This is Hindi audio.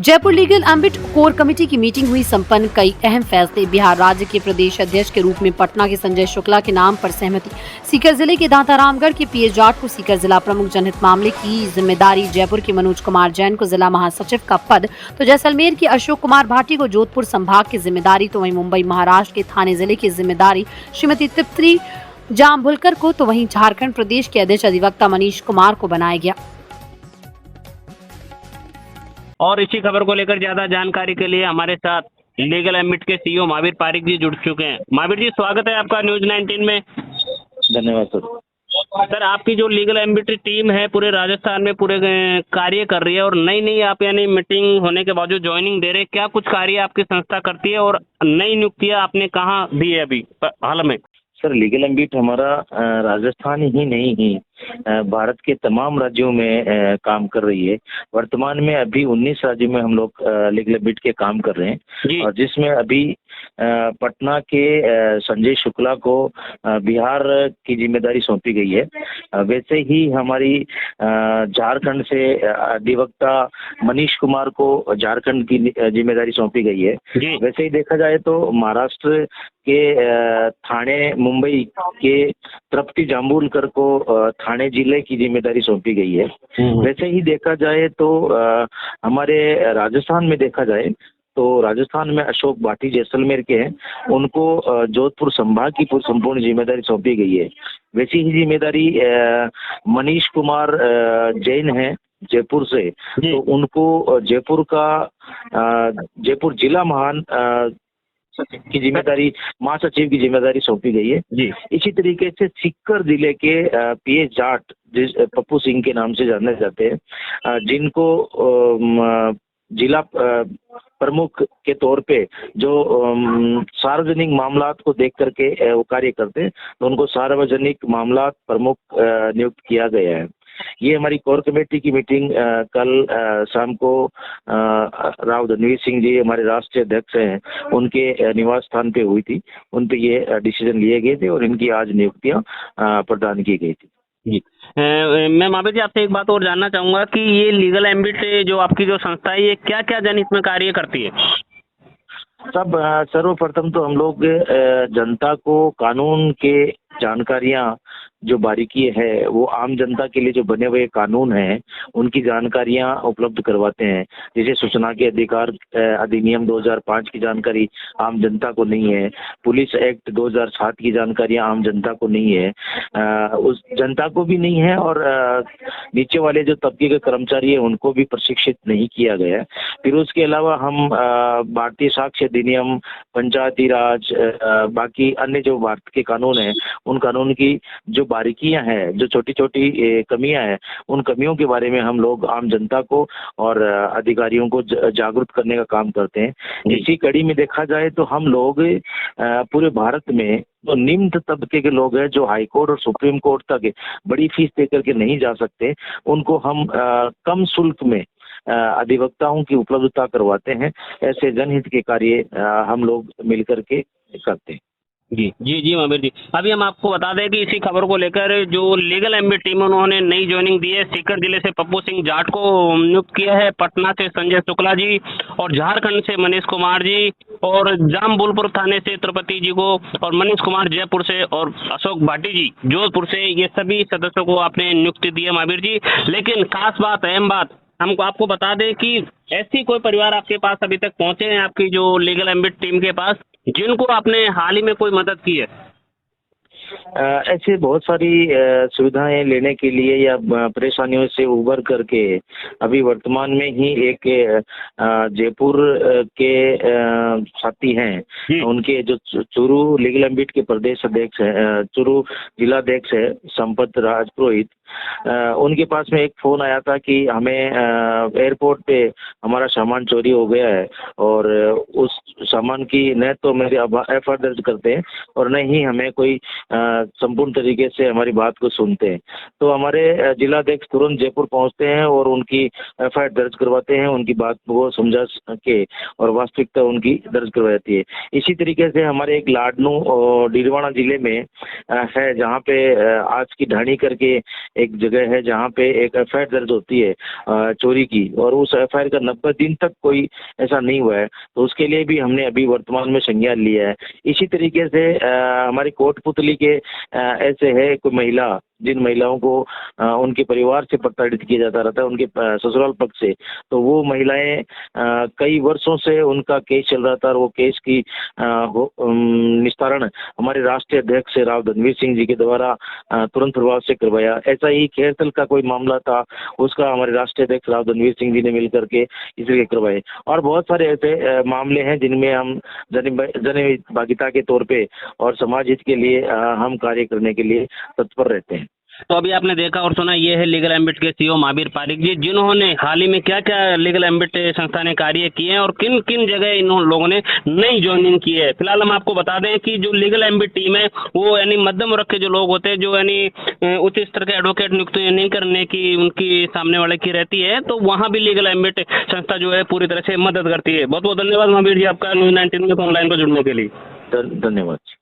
Jaipur legal ambit core committee की मीटिंग हुई संपन्न। कई अहम फैसले। बिहार राज्य के प्रदेश अध्यक्ष के रूप में पटना के संजय शुक्ला के नाम पर सहमति। सीकर जिले के दांता रामगढ़ के पीएस जाट को सीकर जिला प्रमुख जनहित मामले की जिम्मेदारी। जयपुर के मनोज कुमार जैन को जिला महासचिव का पद, तो जैसलमेर के अशोक कुमार भाटी को जोधपुर संभाग की जिम्मेदारी। तो वहीं मुंबई महाराष्ट्र के थाने जिले की जिम्मेदारी श्रीमती तृप्ति जाम्भुलकर को, तो वहीं झारखंड प्रदेश के अध्यक्ष अधिवक्ता मनीष कुमार को बनाया गया। और इसी खबर को लेकर ज्यादा जानकारी के लिए हमारे साथ लीगल एम्बिट के सीईओ महावीर पारिक जी जुड़ चुके हैं। महावीर जी, स्वागत है आपका न्यूज 19 में। धन्यवाद सर। सर, आपकी जो लीगल एम्बिट टीम है पूरे राजस्थान में पूरे कार्य कर रही है और नई नई आप यानी मीटिंग होने के बावजूद ज्वाइनिंग दे रहे हैं, क्या कुछ कार्य आपकी संस्था करती है और नई नियुक्तियां आपने कहाँ दी है अभी हाल में? सर, लीगल एम्बिट हमारा राजस्थान ही नहीं भारत के तमाम राज्यों में काम कर रही है। वर्तमान में अभी 19 राज्यों में हम लोग लीगल एम्बिट के काम कर रहे हैं और जिसमें अभी पटना के संजय शुक्ला को बिहार की जिम्मेदारी सौंपी गई है। वैसे ही हमारी झारखंड से अधिवक्ता मनीष कुमार को झारखंड की जिम्मेदारी सौंपी गई है। वैसे ही देखा जाए तो महाराष्ट्र के थाने मुंबई के तृप्ति जाम्भुलकर को थाने जिले की जिम्मेदारी सौंपी गई है। वैसे ही देखा जाए तो हमारे राजस्थान में देखा जाए तो राजस्थान में अशोक भाटी जैसलमेर के हैं, उनको जोधपुर संभाग की संपूर्ण जिम्मेदारी सौंपी गई है। वैसी ही जिम्मेदारी मनीष कुमार जैन है जयपुर से, तो उनको जयपुर जिला महान की जिम्मेदारी महासचिव की जिम्मेदारी सौंपी गई है। इसी तरीके से सीकर जिले के पीएस जाट पप्पू सिंह के नाम से जाने जाते हैं, जिनको जिला प्रमुख के तौर पे जो सार्वजनिक मामलात को देख करके वो कार्य करते हैं, तो उनको सार्वजनिक मामलात प्रमुख नियुक्त किया गया है। ये हमारी कोर कमेटी की मीटिंग कल शाम को राव धनवीर सिंह जी हमारे राष्ट्रीय अध्यक्ष हैं, उनके निवास स्थान पे हुई थी। उन पे ये डिसीजन लिए गए थे और इनकी आज नियुक्तियां प्रदान की गई थी। जी, मैं महावीर जी आपसे एक बात और जानना चाहूंगा कि ये लीगल एम्बिट जो आपकी जो संस्था है, ये क्या क्या जनहित में कार्य करती है? सब सर्वप्रथम तो हम लोग जनता को कानून के जानकारियां जो बारीकी है वो आम जनता के लिए जो बने हुए कानून हैं उनकी जानकारियां उपलब्ध करवाते हैं। जैसे सूचना के अधिकार अधिनियम 2005 की जानकारी आम जनता को नहीं है, पुलिस एक्ट 2007 की जानकारियां आम जनता को नहीं है, उस जनता को भी नहीं है और नीचे वाले जो तबके के कर्मचारी है उनको भी प्रशिक्षित नहीं किया गया है। फिर उसके अलावा हम भारतीय साक्ष्य अधिनियम, पंचायती राज, बाकी अन्य जो भारत के कानून है उन कानून की जो बारीकियां हैं, जो छोटी छोटी कमियां हैं, उन कमियों के बारे में हम लोग आम जनता को और अधिकारियों को जागरूक करने का काम करते हैं। इसी कड़ी में देखा जाए तो हम लोग पूरे भारत में तो निम्न तबके के लोग हैं जो हाई कोर्ट और सुप्रीम कोर्ट तक बड़ी फीस देकर के नहीं जा सकते, उनको हम कम शुल्क में अधिवक्ताओं की उपलब्धता करवाते हैं। ऐसे जनहित के कार्य हम लोग मिलकर के करते हैं। जी महावीर जी, अभी हम आपको बता दें कि इसी खबर को लेकर जो लीगल एम्बिट टीम उन्होंने नई ज्वाइनिंग दी है। सीकर जिले से पप्पू सिंह जाट को नियुक्त किया है, पटना से संजय शुक्ला जी और झारखंड से मनीष कुमार जी और जाम्भुलपुर थाने से तृप्ति जी को और मनीष कुमार जयपुर से और अशोक भाटी जी जोधपुर से, ये सभी सदस्यों को आपने नियुक्ति दी है महावीर जी। लेकिन खास बात, अहम बात हमको आपको बता दें कि ऐसी कोई परिवार आपके पास अभी तक पहुंचे हैं आपकी जो लीगल एम्बिट टीम के पास जिनको आपने हाल ही में कोई मदद की है? ऐसे बहुत सारी सुविधाएं लेने के लिए या परेशानियों से उबर करके अभी वर्तमान में ही एक जयपुर के साथी हैं, उनके जो चूरू लीगल एम्बिट के प्रदेश अध्यक्ष है, चूरू जिलाध्यक्ष है संपत राजपुरोहित, उनके पास में एक फोन आया था कि हमें एयरपोर्ट पे हमारा सामान चोरी हो गया है और उस सामान की न तो मेरे FIR दर्ज करते हैं और न ही हमें कोई संपूर्ण तरीके से हमारी बात को सुनते हैं। तो हमारे जिलाध्यक्ष तुरंत जयपुर पहुंचते हैं और उनकी एफआईआर दर्ज करवाते हैं, उनकी बात को समझा के और वास्तविकता उनकी दर्ज करवाई जाती है। इसी तरीके से हमारे एक लाडनू और डीडवाना जिले में है, जहाँ पे आज की ढाणी करके एक जगह है जहाँ पे एक एफआईआर दर्ज होती है चोरी की, और उस एफआईआर का 90 दिन तक कोई ऐसा नहीं हुआ है, तो उसके लिए भी हमने अभी वर्तमान में संज्ञान लिया है। इसी तरीके से हमारी कोटपुतली के ऐसे है कोई महिला, जिन महिलाओं को उनके परिवार से प्रताड़ित किया जाता रहता है, उनके ससुराल पक्ष से, तो वो महिलाएं कई वर्षों से उनका केस चल रहा था और वो केस की निस्तारण हमारे राष्ट्रीय अध्यक्ष राव धनवीर सिंह जी के द्वारा तुरंत प्रभाव से करवाया। ऐसा ही खेरतल का कोई मामला था, उसका हमारे राष्ट्रीय अध्यक्ष राव धनवीर सिंह जी ने मिलकर के इसलिए करवाए। और बहुत सारे ऐसे मामले हैं जिनमें हम जन भागीदारी के तौर पे और समाज हित के लिए हम कार्य करने के लिए तत्पर रहते हैं। तो अभी आपने देखा और सुना, ये है लीगल एम्बिट के सीईओ महावीर पारिक जी, जिन्होंने हाल ही में क्या क्या लीगल एम्बिट संस्था ने कार्य किए हैं और किन किन जगह इन लोगों ने नई ज्वाइनिंग की है। फिलहाल हम आपको बता दें कि जो लीगल एम्बिट टीम है वो यानी मध्यम वर्ग के जो लोग होते हैं, जो यानी उच्च स्तर के एडवोकेट नियुक्त नहीं करने की उनकी सामने वाले की रहती है, तो वहाँ भी लीगल एम्बिट संस्था जो है पूरी तरह से मदद करती है। बहुत बहुत धन्यवाद महावीर जी आपका न्यूज़ 19 में ऑनलाइन पर जुड़ने के लिए। धन्यवाद।